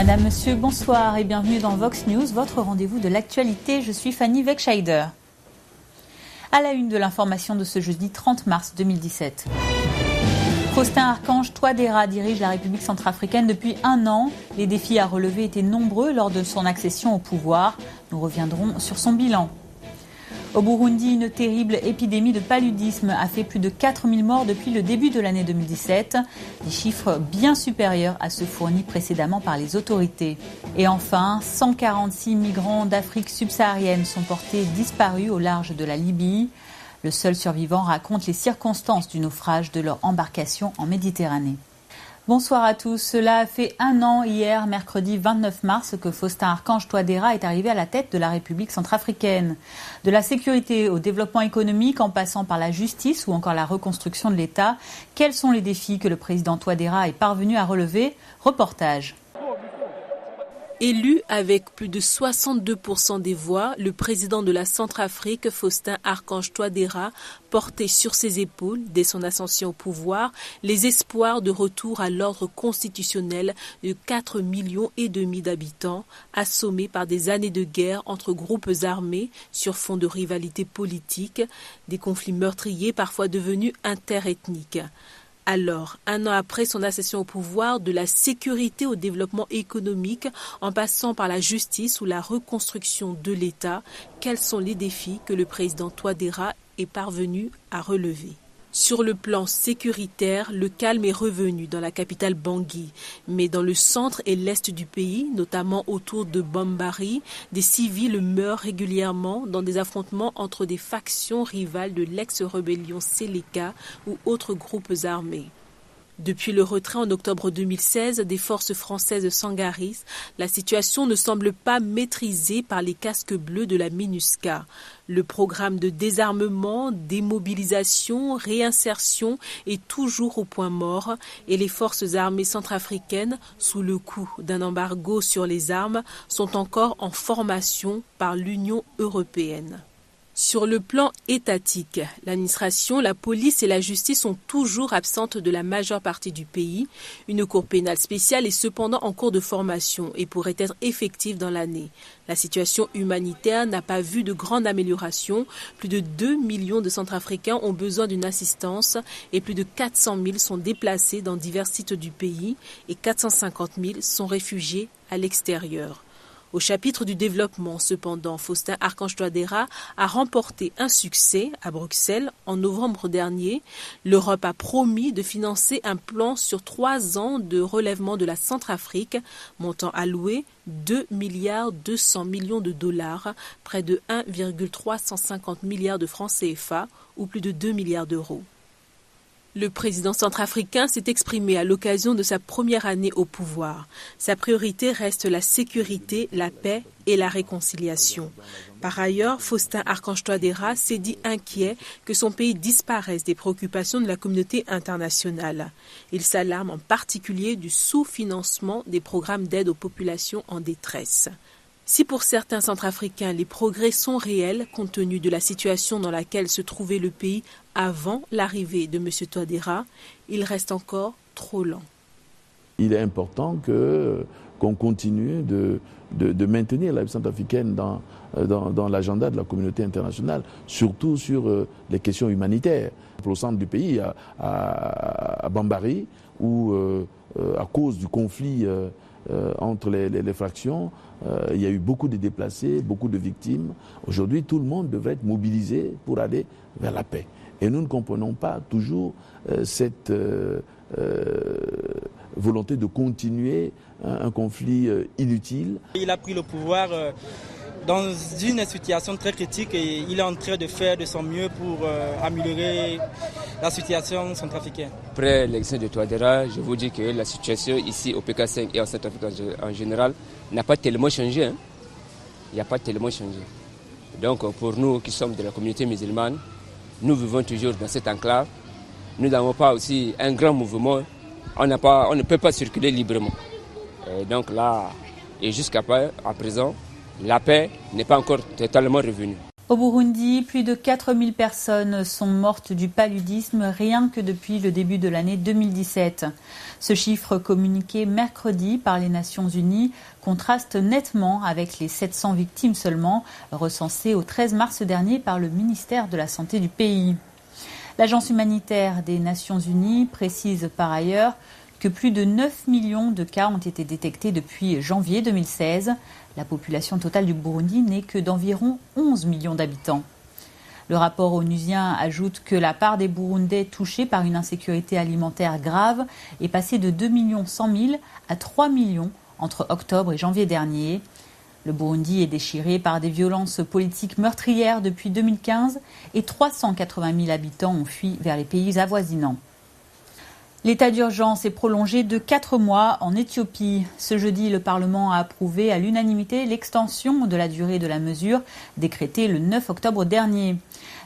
Madame, Monsieur, bonsoir et bienvenue dans Vox News, votre rendez-vous de l'actualité. Je suis Fanny Wegscheider. À la une de l'information de ce jeudi 30 mars 2017. Faustin Archange Touadéra dirige la République centrafricaine depuis 1 an. Les défis à relever étaient nombreux lors de son accession au pouvoir. Nous reviendrons sur son bilan. Au Burundi, une terrible épidémie de paludisme a fait plus de 4000 morts depuis le début de l'année 2017. Des chiffres bien supérieurs à ceux fournis précédemment par les autorités. Et enfin, 146 migrants d'Afrique subsaharienne sont portés disparus au large de la Libye. Le seul survivant raconte les circonstances du naufrage de leur embarcation en Méditerranée. Bonsoir à tous. Cela a fait 1 an hier, mercredi 29 mars, que Faustin Archange Touadéra est arrivé à la tête de la République centrafricaine. De la sécurité au développement économique, en passant par la justice ou encore la reconstruction de l'État, quels sont les défis que le président Touadéra est parvenu à relever ? Reportage. Élu avec plus de 62% des voix, le président de la Centrafrique, Faustin Archange Touadéra, portait sur ses épaules, dès son ascension au pouvoir, les espoirs de retour à l'ordre constitutionnel de 4,5 millions d'habitants, assommés par des années de guerre entre groupes armés sur fond de rivalité politique, des conflits meurtriers parfois devenus interethniques. Alors, 1 an après son accession au pouvoir, de la sécurité au développement économique, en passant par la justice ou la reconstruction de l'État, quels sont les défis que le président Touadéra est parvenu à relever ? Sur le plan sécuritaire, le calme est revenu dans la capitale Bangui, mais dans le centre et l'est du pays, notamment autour de Bambari, des civils meurent régulièrement dans des affrontements entre des factions rivales de l'ex-rébellion Séléka ou autres groupes armés. Depuis le retrait en octobre 2016 des forces françaises Sangaris, la situation ne semble pas maîtrisée par les casques bleus de la MINUSCA. Le programme de désarmement, démobilisation, réinsertion est toujours au point mort et les forces armées centrafricaines, sous le coup d'un embargo sur les armes, sont encore en formation par l'Union européenne. Sur le plan étatique, l'administration, la police et la justice sont toujours absentes de la majeure partie du pays. Une cour pénale spéciale est cependant en cours de formation et pourrait être effective dans l'année. La situation humanitaire n'a pas vu de grande amélioration. Plus de 2 millions de Centrafricains ont besoin d'une assistance et plus de 400 000 sont déplacés dans divers sites du pays et 450 000 sont réfugiés à l'extérieur. Au chapitre du développement, cependant, Faustin Archange Touadéra a remporté un succès à Bruxelles en novembre dernier. L'Europe a promis de financer un plan sur 3 ans de relèvement de la Centrafrique, montant alloué 2,2 milliards de dollars, près de 1,350 milliards de francs CFA ou plus de 2 milliards d'euros. Le président centrafricain s'est exprimé à l'occasion de sa première année au pouvoir. Sa priorité reste la sécurité, la paix et la réconciliation. Par ailleurs, Faustin Archange Touadéra s'est dit inquiet que son pays disparaisse des préoccupations de la communauté internationale. Il s'alarme en particulier du sous-financement des programmes d'aide aux populations en détresse. Si pour certains Centrafricains, les progrès sont réels compte tenu de la situation dans laquelle se trouvait le pays avant l'arrivée de M. Touadéra, il reste encore trop lent. Il est important qu'on continue de maintenir la vie centrafricaine dans l'agenda de la communauté internationale, surtout sur les questions humanitaires. Au centre du pays, à Bambari, où à cause du conflit entre les fractions, il y a eu beaucoup de déplacés, beaucoup de victimes. Aujourd'hui, tout le monde devrait être mobilisé pour aller vers la paix. Et nous ne comprenons pas toujours cette volonté de continuer un conflit inutile. Il a pris le pouvoir dans une situation très critique et il est en train de faire de son mieux pour améliorer la situation centrafricaine. Après l'élection de Touadéra, je vous dis que la situation ici au PK5 et en Centrafrique en général n'a pas tellement changé. Il n'y a pas tellement changé. Donc pour nous qui sommes de la communauté musulmane, nous vivons toujours dans cette enclave. Nous n'avons pas aussi un grand mouvement. On ne peut pas circuler librement. Et donc là, et jusqu'à présent, la paix n'est pas encore totalement revenue. Au Burundi, plus de 4000 personnes sont mortes du paludisme rien que depuis le début de l'année 2017. Ce chiffre communiqué mercredi par les Nations Unies contraste nettement avec les 700 victimes seulement recensées au 13 mars dernier par le ministère de la Santé du pays. L'Agence humanitaire des Nations Unies précise par ailleurs que plus de 9 millions de cas ont été détectés depuis janvier 2016. La population totale du Burundi n'est que d'environ 11 millions d'habitants. Le rapport onusien ajoute que la part des Burundais touchés par une insécurité alimentaire grave est passée de 2 100 000 à 3 millions entre octobre et janvier dernier. Le Burundi est déchiré par des violences politiques meurtrières depuis 2015 et 380 000 habitants ont fui vers les pays avoisinants. L'état d'urgence est prolongé de 4 mois en Éthiopie. Ce jeudi, le Parlement a approuvé à l'unanimité l'extension de la durée de la mesure décrétée le 9 octobre dernier.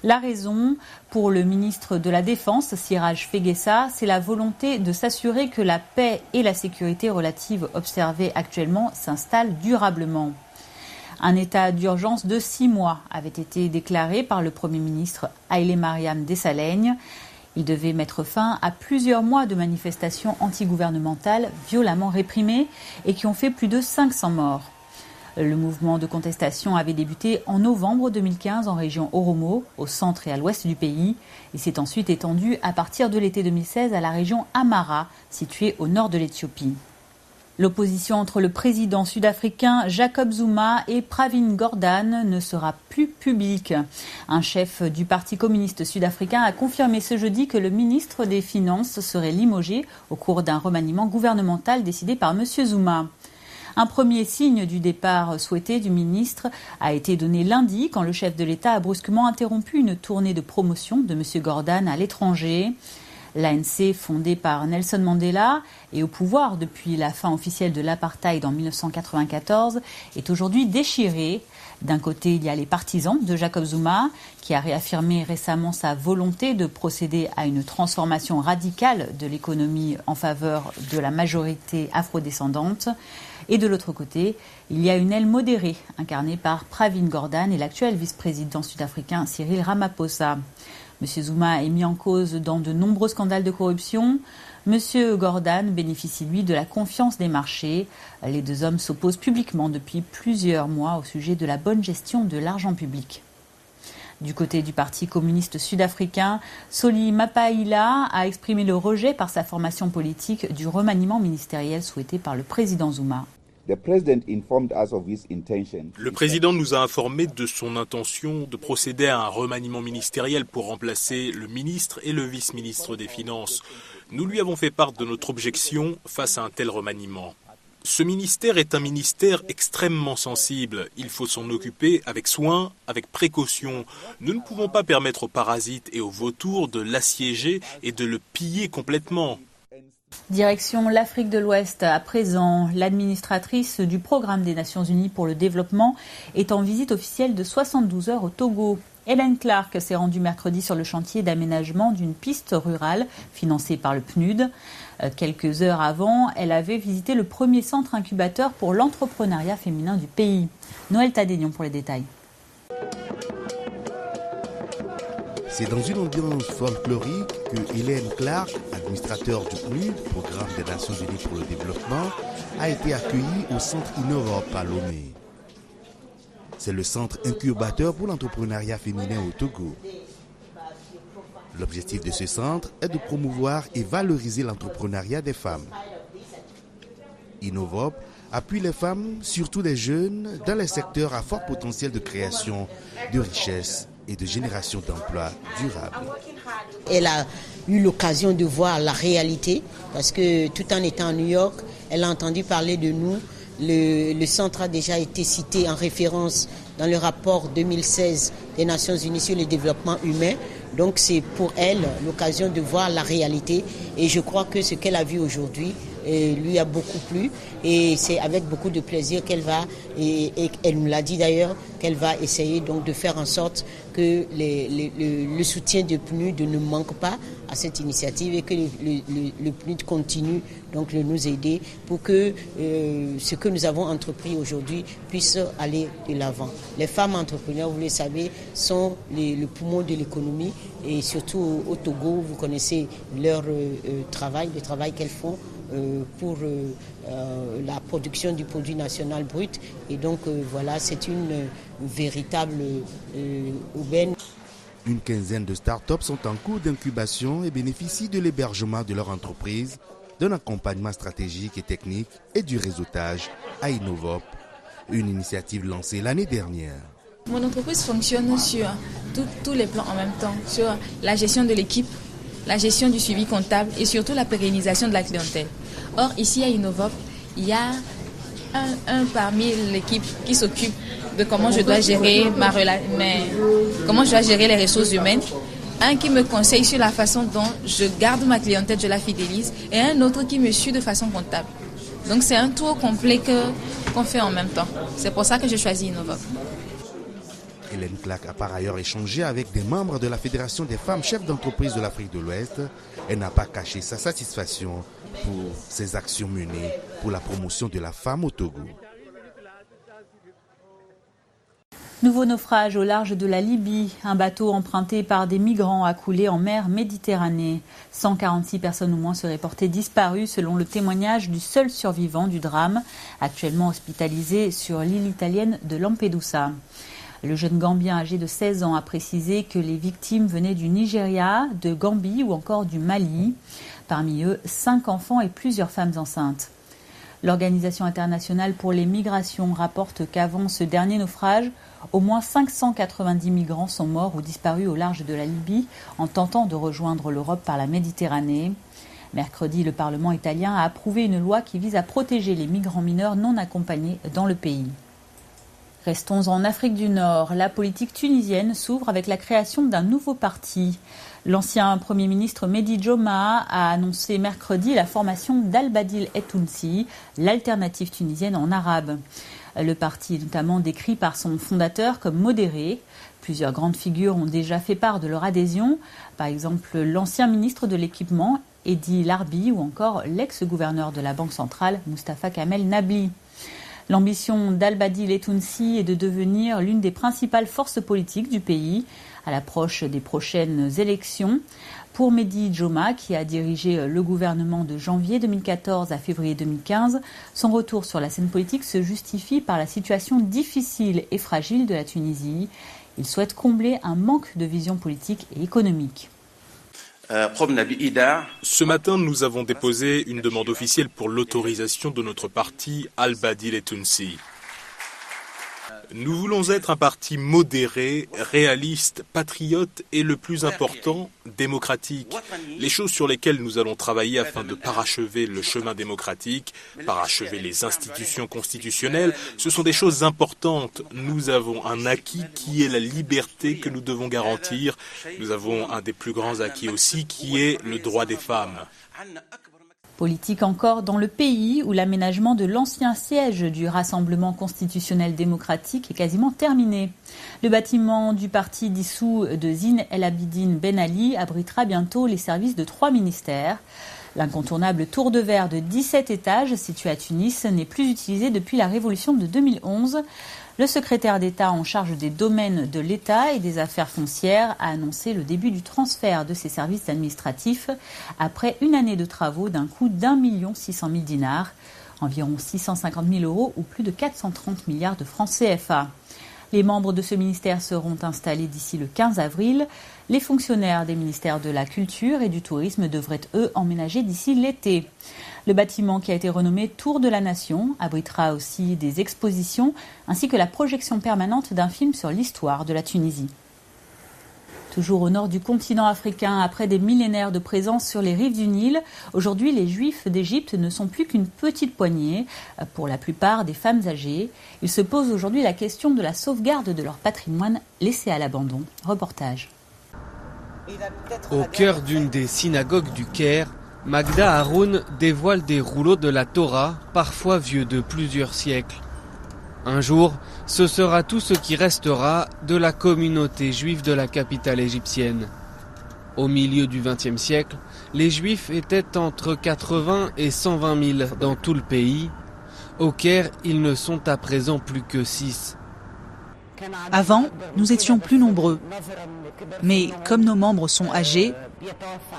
La raison, pour le ministre de la Défense, Siraj Fegesa, c'est la volonté de s'assurer que la paix et la sécurité relative observées actuellement s'installent durablement. Un état d'urgence de 6 mois avait été déclaré par le Premier ministre Haïlé Mariam Desalegn. Il devait mettre fin à plusieurs mois de manifestations antigouvernementales violemment réprimées et qui ont fait plus de 500 morts. Le mouvement de contestation avait débuté en novembre 2015 en région Oromo, au centre et à l'ouest du pays, et s'est ensuite étendu à partir de l'été 2016 à la région Amara, située au nord de l'Éthiopie. L'opposition entre le président sud-africain Jacob Zuma et Pravin Gordhan ne sera plus publique. Un chef du Parti communiste sud-africain a confirmé ce jeudi que le ministre des Finances serait limogé au cours d'un remaniement gouvernemental décidé par M. Zuma. Un premier signe du départ souhaité du ministre a été donné lundi quand le chef de l'État a brusquement interrompu une tournée de promotion de M. Gordhan à l'étranger. L'ANC, fondée par Nelson Mandela et au pouvoir depuis la fin officielle de l'apartheid en 1994, est aujourd'hui déchirée. D'un côté, il y a les partisans de Jacob Zuma, qui a réaffirmé récemment sa volonté de procéder à une transformation radicale de l'économie en faveur de la majorité afrodescendante. Et de l'autre côté, il y a une aile modérée, incarnée par Pravin Gordhan et l'actuel vice-président sud-africain Cyril Ramaphosa. M. Zuma est mis en cause dans de nombreux scandales de corruption. M. Gordhan bénéficie, lui, de la confiance des marchés. Les deux hommes s'opposent publiquement depuis plusieurs mois au sujet de la bonne gestion de l'argent public. Du côté du Parti communiste sud-africain, Solly Mapaila a exprimé le rejet par sa formation politique du remaniement ministériel souhaité par le président Zuma. Le président nous a informé de son intention de procéder à un remaniement ministériel pour remplacer le ministre et le vice-ministre des Finances. Nous lui avons fait part de notre objection face à un tel remaniement. Ce ministère est un ministère extrêmement sensible. Il faut s'en occuper avec soin, avec précaution. Nous ne pouvons pas permettre aux parasites et aux vautours de l'assiéger et de le piller complètement. Direction l'Afrique de l'Ouest. À présent, l'administratrice du Programme des Nations Unies pour le développement est en visite officielle de 72 heures au Togo. Hélène Clark s'est rendue mercredi sur le chantier d'aménagement d'une piste rurale financée par le PNUD. Quelques heures avant, elle avait visité le premier centre incubateur pour l'entrepreneuriat féminin du pays. Noël Tadénion pour les détails. C'est dans une ambiance folklorique que Hélène Clark, administrateur du PNUD, Programme des Nations Unies pour le développement, a été accueillie au centre Innovop à Lomé. C'est le centre incubateur pour l'entrepreneuriat féminin au Togo. L'objectif de ce centre est de promouvoir et valoriser l'entrepreneuriat des femmes. Innovop appuie les femmes, surtout les jeunes, dans les secteurs à fort potentiel de création, de richesse et de génération d'emplois durables. Elle a eu l'occasion de voir la réalité parce que tout en étant à New York, elle a entendu parler de nous. Le centre a déjà été cité en référence dans le rapport 2016 des Nations Unies sur le développement humain. Donc c'est pour elle l'occasion de voir la réalité et je crois que ce qu'elle a vu aujourd'hui lui a beaucoup plu et c'est avec beaucoup de plaisir qu'elle va, et elle nous l'a dit d'ailleurs, qu'elle va essayer donc de faire en sorte que le soutien de PNUD ne manque pas à cette initiative et que le PNUD continue donc de nous aider pour que ce que nous avons entrepris aujourd'hui puisse aller de l'avant. Les femmes entrepreneurs, vous le savez, sont le poumon de l'économie et surtout au Togo, vous connaissez leur travail, le travail qu'elles font pour la production du produit national brut. Et donc voilà, c'est une véritable aubaine. Une quinzaine de start-up sont en cours d'incubation et bénéficient de l'hébergement de leur entreprise, d'un accompagnement stratégique et technique et du réseautage à Innovop, une initiative lancée l'année dernière. Mon entreprise fonctionne sur tous les plans en même temps, sur la gestion de l'équipe, la gestion du suivi comptable et surtout la pérennisation de la clientèle. Or, ici à Innovop, il y a un parmi l'équipe qui s'occupe de comment je dois gérer comment je dois gérer les ressources humaines, un qui me conseille sur la façon dont je garde ma clientèle, je la fidélise, et un autre qui me suit de façon comptable. Donc c'est un tour complet qu'on fait en même temps. C'est pour ça que j'ai choisi Innovop. Hélène Clark a par ailleurs échangé avec des membres de la Fédération des femmes chefs d'entreprise de l'Afrique de l'Ouest. Elle n'a pas caché sa satisfaction pour ses actions menées pour la promotion de la femme au Togo. Nouveau naufrage au large de la Libye. Un bateau emprunté par des migrants a coulé en mer Méditerranée. 146 personnes au moins seraient portées disparues selon le témoignage du seul survivant du drame, actuellement hospitalisé sur l'île italienne de Lampedusa. Le jeune Gambien âgé de 16 ans a précisé que les victimes venaient du Nigeria, de Gambie ou encore du Mali. Parmi eux, 5 enfants et plusieurs femmes enceintes. L'Organisation internationale pour les migrations rapporte qu'avant ce dernier naufrage, au moins 590 migrants sont morts ou disparus au large de la Libye en tentant de rejoindre l'Europe par la Méditerranée. Mercredi, le Parlement italien a approuvé une loi qui vise à protéger les migrants mineurs non accompagnés dans le pays. Restons en Afrique du Nord. La politique tunisienne s'ouvre avec la création d'un nouveau parti. L'ancien Premier ministre Mehdi Djoma a annoncé mercredi la formation d'Al-Badil Ettounsi, l'alternative tunisienne en arabe. Le parti est notamment décrit par son fondateur comme modéré. Plusieurs grandes figures ont déjà fait part de leur adhésion. Par exemple, l'ancien ministre de l'Équipement, Edi Larbi, ou encore l'ex-gouverneur de la Banque centrale, Moustapha Kamel Nabli. L'ambition d'Al-Badil Ettounsi est de devenir l'une des principales forces politiques du pays à l'approche des prochaines élections. Pour Mehdi Djoma, qui a dirigé le gouvernement de janvier 2014 à février 2015, son retour sur la scène politique se justifie par la situation difficile et fragile de la Tunisie. Il souhaite combler un manque de vision politique et économique. Ce matin, nous avons déposé une demande officielle pour l'autorisation de notre parti Al-Badil Ettounsi. Nous voulons être un parti modéré, réaliste, patriote et le plus important, démocratique. Les choses sur lesquelles nous allons travailler afin de parachever le chemin démocratique, parachever les institutions constitutionnelles, ce sont des choses importantes. Nous avons un acquis qui est la liberté que nous devons garantir. Nous avons un des plus grands acquis aussi qui est le droit des femmes. Politique encore dans le pays où l'aménagement de l'ancien siège du Rassemblement constitutionnel démocratique est quasiment terminé. Le bâtiment du parti dissous de Zine El Abidine Ben Ali abritera bientôt les services de 3 ministères. L'incontournable tour de verre de 17 étages situé à Tunis n'est plus utilisé depuis la révolution de 2011. Le secrétaire d'État en charge des domaines de l'État et des affaires foncières a annoncé le début du transfert de ses services administratifs après une année de travaux d'un coût d'1 600 000 dinars, environ 650 000 euros ou plus de 430 milliards de francs CFA. Les membres de ce ministère seront installés d'ici le 15 avril. Les fonctionnaires des ministères de la Culture et du Tourisme devraient, eux, emménager d'ici l'été. Le bâtiment, qui a été renommé Tour de la Nation, abritera aussi des expositions ainsi que la projection permanente d'un film sur l'histoire de la Tunisie. Toujours au nord du continent africain, après des millénaires de présence sur les rives du Nil, aujourd'hui les Juifs d'Égypte ne sont plus qu'une petite poignée, pour la plupart des femmes âgées. Ils se posent aujourd'hui la question de la sauvegarde de leur patrimoine laissé à l'abandon. Reportage. Au cœur d'une des synagogues du Caire, Magda Haroun dévoile des rouleaux de la Torah, parfois vieux de plusieurs siècles. Un jour, ce sera tout ce qui restera de la communauté juive de la capitale égyptienne. Au milieu du XXe siècle, les Juifs étaient entre 80 et 120 000 dans tout le pays. Au Caire, ils ne sont à présent plus que 6. Avant, nous étions plus nombreux. Mais comme nos membres sont âgés,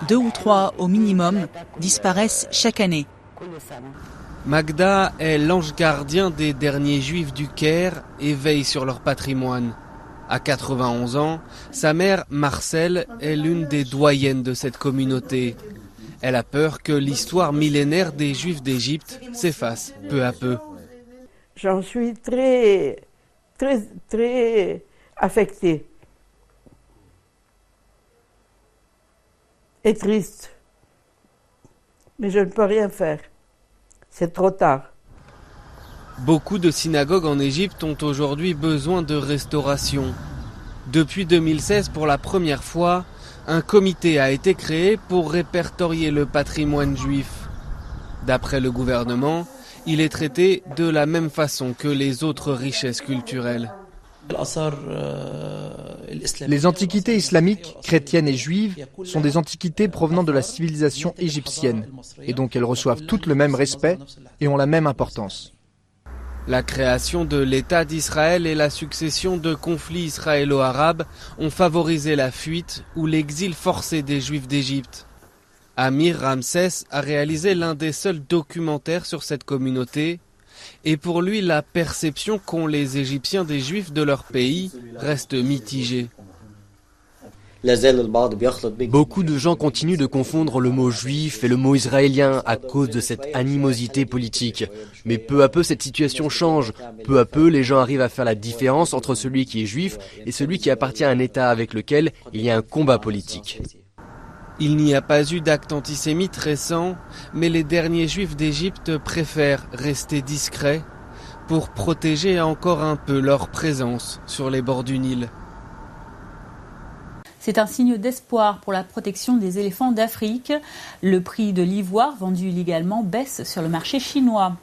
2 ou 3 au minimum disparaissent chaque année. Magda est l'ange gardien des derniers Juifs du Caire et veille sur leur patrimoine. À 91 ans, sa mère, Marcel, est l'une des doyennes de cette communauté. Elle a peur que l'histoire millénaire des Juifs d'Égypte s'efface peu à peu. J'en suis très affectée et triste. Mais je ne peux rien faire. C'est trop tard. Beaucoup de synagogues en Égypte ont aujourd'hui besoin de restauration. Depuis 2016, pour la première fois, un comité a été créé pour répertorier le patrimoine juif. D'après le gouvernement, il est traité de la même façon que les autres richesses culturelles. Les antiquités islamiques, chrétiennes et juives sont des antiquités provenant de la civilisation égyptienne, et donc elles reçoivent toutes le même respect et ont la même importance. La création de l'État d'Israël et la succession de conflits israélo-arabes ont favorisé la fuite ou l'exil forcé des Juifs d'Égypte. Amir Ramsès a réalisé l'un des seuls documentaires sur cette communauté, et pour lui la perception qu'ont les Égyptiens des Juifs de leur pays reste mitigée. Beaucoup de gens continuent de confondre le mot juif et le mot israélien à cause de cette animosité politique. Mais peu à peu, cette situation change. Peu à peu, les gens arrivent à faire la différence entre celui qui est juif et celui qui appartient à un État avec lequel il y a un combat politique. Il n'y a pas eu d'acte antisémite récent, mais les derniers Juifs d'Égypte préfèrent rester discrets pour protéger encore un peu leur présence sur les bords du Nil. C'est un signe d'espoir pour la protection des éléphants d'Afrique. Le prix de l'ivoire vendu illégalement baisse sur le marché chinois.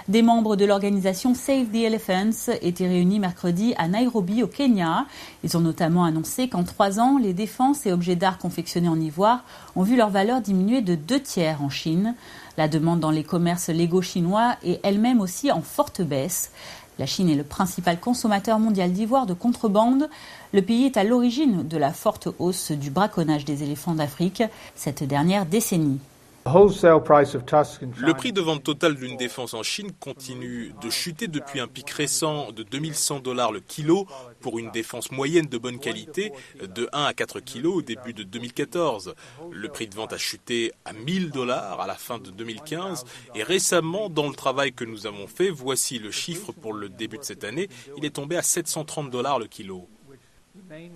Des membres de l'organisation Save the Elephants étaient réunis mercredi à Nairobi, au Kenya. Ils ont notamment annoncé qu'en 3 ans, les défenses et objets d'art confectionnés en ivoire ont vu leur valeur diminuer de 2/3 en Chine. La demande dans les commerces légaux chinois est elle-même aussi en forte baisse. La Chine est le principal consommateur mondial d'ivoire de contrebande. Le pays est à l'origine de la forte hausse du braconnage des éléphants d'Afrique cette dernière décennie. Le prix de vente total d'une défense en Chine continue de chuter depuis un pic récent de $2100 le kilo pour une défense moyenne de bonne qualité de 1 à 4 kilos au début de 2014. Le prix de vente a chuté à $1000 à la fin de 2015 et récemment, dans le travail que nous avons fait, voici le chiffre pour le début de cette année, il est tombé à $730 le kilo.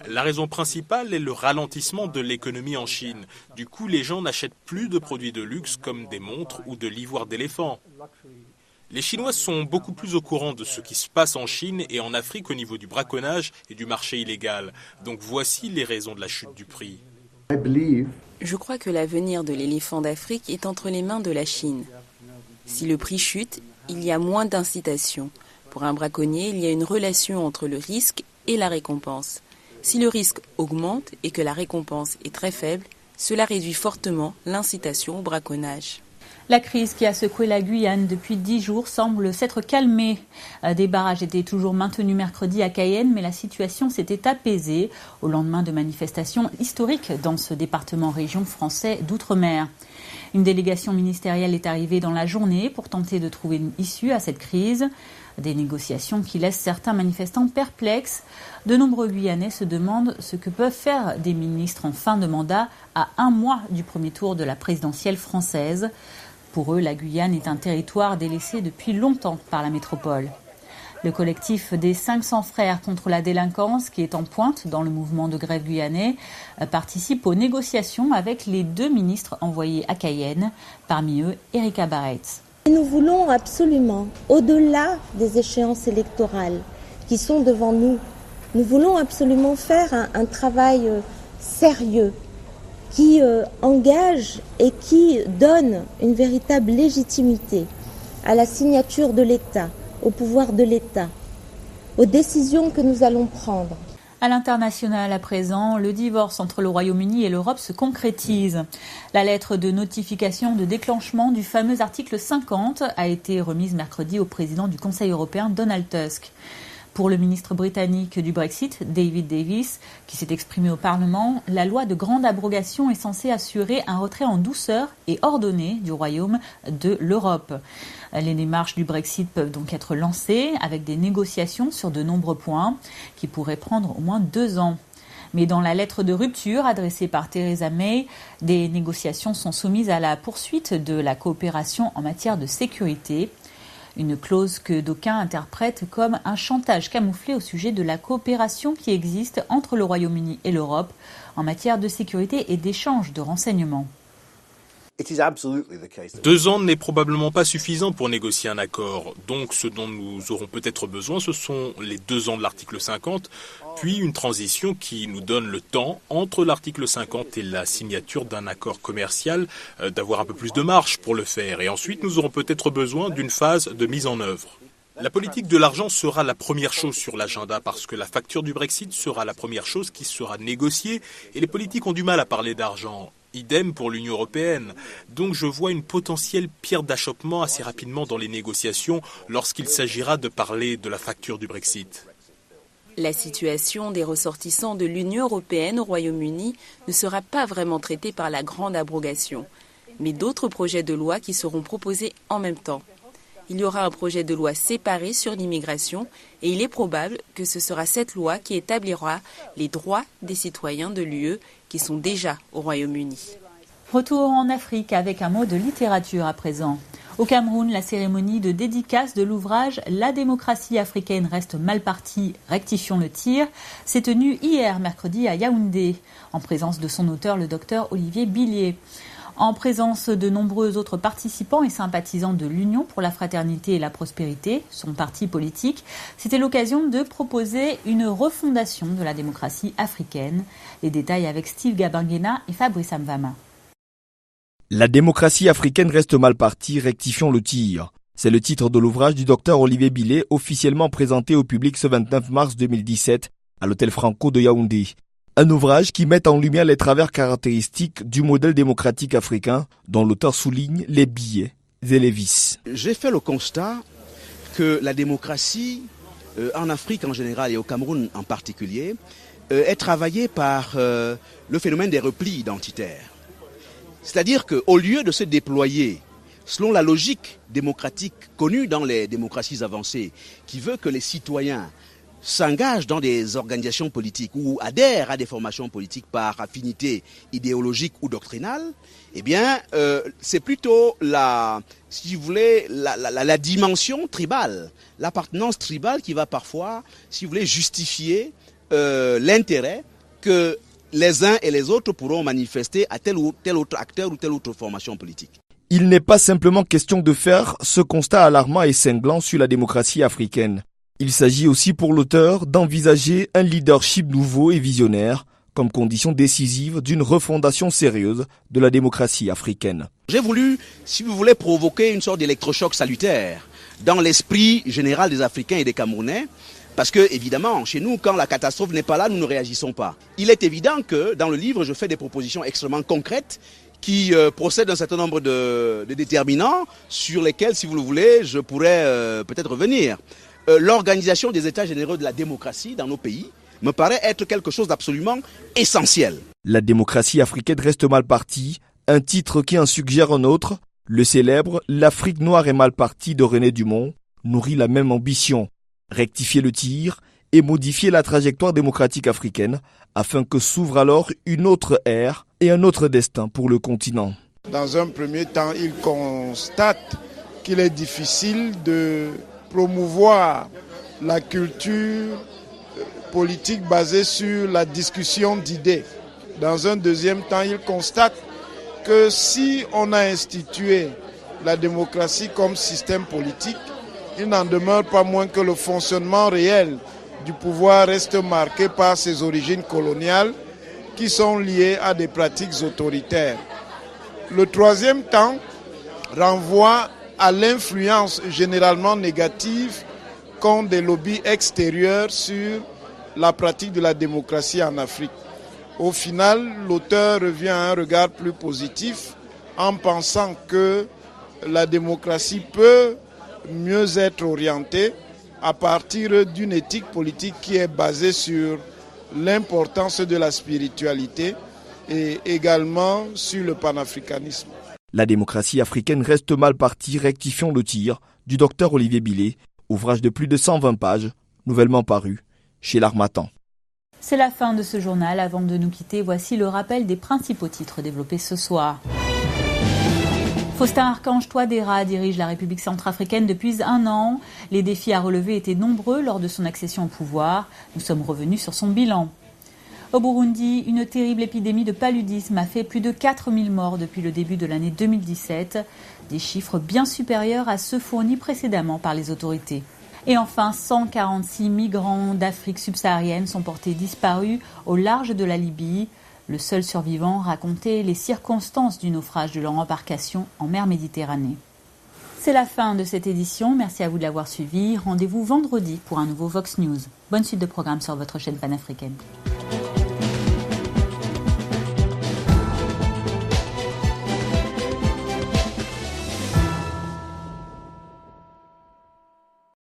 La raison principale est le ralentissement de l'économie en Chine. Du coup, les gens n'achètent plus de produits de luxe comme des montres ou de l'ivoire d'éléphant. Les Chinois sont beaucoup plus au courant de ce qui se passe en Chine et en Afrique au niveau du braconnage et du marché illégal. Donc voici les raisons de la chute du prix. Je crois que l'avenir de l'éléphant d'Afrique est entre les mains de la Chine. Si le prix chute, il y a moins d'incitation. Pour un braconnier, il y a une relation entre le risque et la récompense. Si le risque augmente et que la récompense est très faible, cela réduit fortement l'incitation au braconnage. La crise qui a secoué la Guyane depuis 10 jours semble s'être calmée. Des barrages étaient toujours maintenus mercredi à Cayenne, mais la situation s'était apaisée au lendemain de manifestations historiques dans ce département-région français d'outre-mer. Une délégation ministérielle est arrivée dans la journée pour tenter de trouver une issue à cette crise. Des négociations qui laissent certains manifestants perplexes. De nombreux Guyanais se demandent ce que peuvent faire des ministres en fin de mandat à 1 mois du premier tour de la présidentielle française. Pour eux, la Guyane est un territoire délaissé depuis longtemps par la métropole. Le collectif des 500 frères contre la délinquance, qui est en pointe dans le mouvement de grève guyanais, participe aux négociations avec les 2 ministres envoyés à Cayenne, parmi eux Erika Bareitz. Nous voulons absolument, au-delà des échéances électorales qui sont devant nous, nous voulons absolument faire un travail sérieux qui engage et qui donne une véritable légitimité à la signature de l'État, au pouvoir de l'État, aux décisions que nous allons prendre. À l'international, à présent, le divorce entre le Royaume-Uni et l'Europe se concrétise. La lettre de notification de déclenchement du fameux article 50 a été remise mercredi au président du Conseil européen, Donald Tusk. Pour le ministre britannique du Brexit, David Davis, qui s'est exprimé au Parlement, la loi de grande abrogation est censée assurer un retrait en douceur et ordonné du Royaume de l'Europe. Les démarches du Brexit peuvent donc être lancées avec des négociations sur de nombreux points qui pourraient prendre au moins 2 ans. Mais dans la lettre de rupture adressée par Theresa May, des négociations sont soumises à la poursuite de la coopération en matière de sécurité. Une clause que d'aucuns interprètent comme un chantage camouflé au sujet de la coopération qui existe entre le Royaume-Uni et l'Europe en matière de sécurité et d'échange de renseignements. 2 ans n'est probablement pas suffisant pour négocier un accord. Donc ce dont nous aurons peut-être besoin, ce sont les 2 ans de l'article 50, puis une transition qui nous donne le temps, entre l'article 50 et la signature d'un accord commercial, d'avoir un peu plus de marge pour le faire. Et ensuite, nous aurons peut-être besoin d'une phase de mise en œuvre. La politique de l'argent sera la première chose sur l'agenda parce que la facture du Brexit sera la première chose qui sera négociée et les politiques ont du mal à parler d'argent. Idem pour l'Union européenne. Donc je vois une potentielle pierre d'achoppement assez rapidement dans les négociations lorsqu'il s'agira de parler de la facture du Brexit. La situation des ressortissants de l'Union européenne au Royaume-Uni ne sera pas vraiment traitée par la grande abrogation, mais d'autres projets de loi qui seront proposés en même temps. Il y aura un projet de loi séparé sur l'immigration et il est probable que ce sera cette loi qui établira les droits des citoyens de l'UE qui sont déjà au Royaume-Uni. Retour en Afrique avec un mot de littérature à présent. Au Cameroun, la cérémonie de dédicace de l'ouvrage « La démocratie africaine reste mal partie, rectifions le tir » s'est tenue hier mercredi à Yaoundé, en présence de son auteur, le docteur Olivier Billier. En présence de nombreux autres participants et sympathisants de l'Union pour la fraternité et la prospérité, son parti politique, c'était l'occasion de proposer une refondation de la démocratie africaine. Les détails avec Steve Gabangena et Fabrice Amvama. La démocratie africaine reste mal partie, rectifions le tir. C'est le titre de l'ouvrage du docteur Olivier Billier, officiellement présenté au public ce 29 mars 2017 à l'hôtel Franco de Yaoundé. Un ouvrage qui met en lumière les travers caractéristiques du modèle démocratique africain, dont l'auteur souligne les biais et les vices. J'ai fait le constat que la démocratie, en Afrique en général et au Cameroun en particulier, est travaillée par le phénomène des replis identitaires. C'est-à-dire qu'au lieu de se déployer selon la logique démocratique connue dans les démocraties avancées, qui veut que les citoyens s'engagent dans des organisations politiques ou adhèrent à des formations politiques par affinité idéologique ou doctrinale, eh bien, c'est plutôt la dimension tribale, l'appartenance tribale qui va parfois, si vous voulez, justifier l'intérêt que les uns et les autres pourront manifester à tel ou tel autre acteur ou telle autre formation politique. Il n'est pas simplement question de faire ce constat alarmant et cinglant sur la démocratie africaine. Il s'agit aussi pour l'auteur d'envisager un leadership nouveau et visionnaire comme condition décisive d'une refondation sérieuse de la démocratie africaine. J'ai voulu, si vous voulez, provoquer une sorte d'électrochoc salutaire dans l'esprit général des Africains et des Camerounais, parce que, évidemment, chez nous, quand la catastrophe n'est pas là, nous ne réagissons pas. Il est évident que, dans le livre, je fais des propositions extrêmement concrètes qui procèdent d'un certain nombre de déterminants sur lesquels, si vous le voulez, je pourrais peut-être revenir. L'organisation des États généraux de la démocratie dans nos pays me paraît être quelque chose d'absolument essentiel. La démocratie africaine reste mal partie, un titre qui en suggère un autre, le célèbre « L'Afrique noire est mal partie » de René Dumont, nourrit la même ambition, rectifier le tir et modifier la trajectoire démocratique africaine afin que s'ouvre alors une autre ère et un autre destin pour le continent. Dans un premier temps, il constate qu'il est difficile de promouvoir la culture politique basée sur la discussion d'idées. Dans un deuxième temps, il constate que si on a institué la démocratie comme système politique, il n'en demeure pas moins que le fonctionnement réel du pouvoir reste marqué par ses origines coloniales qui sont liées à des pratiques autoritaires. Le troisième temps renvoie à l'influence généralement négative qu'ont des lobbies extérieurs sur la pratique de la démocratie en Afrique. Au final, l'auteur revient à un regard plus positif en pensant que la démocratie peut mieux être orientée à partir d'une éthique politique qui est basée sur l'importance de la spiritualité et également sur le panafricanisme. La démocratie africaine reste mal partie, rectifions le tir, du docteur Olivier Billet, ouvrage de plus de 120 pages, nouvellement paru chez l'Harmattan. C'est la fin de ce journal. Avant de nous quitter, voici le rappel des principaux titres développés ce soir. Faustin-Archange Touadéra dirige la République centrafricaine depuis 1 an. Les défis à relever étaient nombreux lors de son accession au pouvoir. Nous sommes revenus sur son bilan. Au Burundi, une terrible épidémie de paludisme a fait plus de 4000 morts depuis le début de l'année 2017. Des chiffres bien supérieurs à ceux fournis précédemment par les autorités. Et enfin, 146 migrants d'Afrique subsaharienne sont portés disparus au large de la Libye. Le seul survivant racontait les circonstances du naufrage de leur embarcation en mer Méditerranée. C'est la fin de cette édition. Merci à vous de l'avoir suivi. Rendez-vous vendredi pour un nouveau Vox News. Bonne suite de programmes sur votre chaîne panafricaine.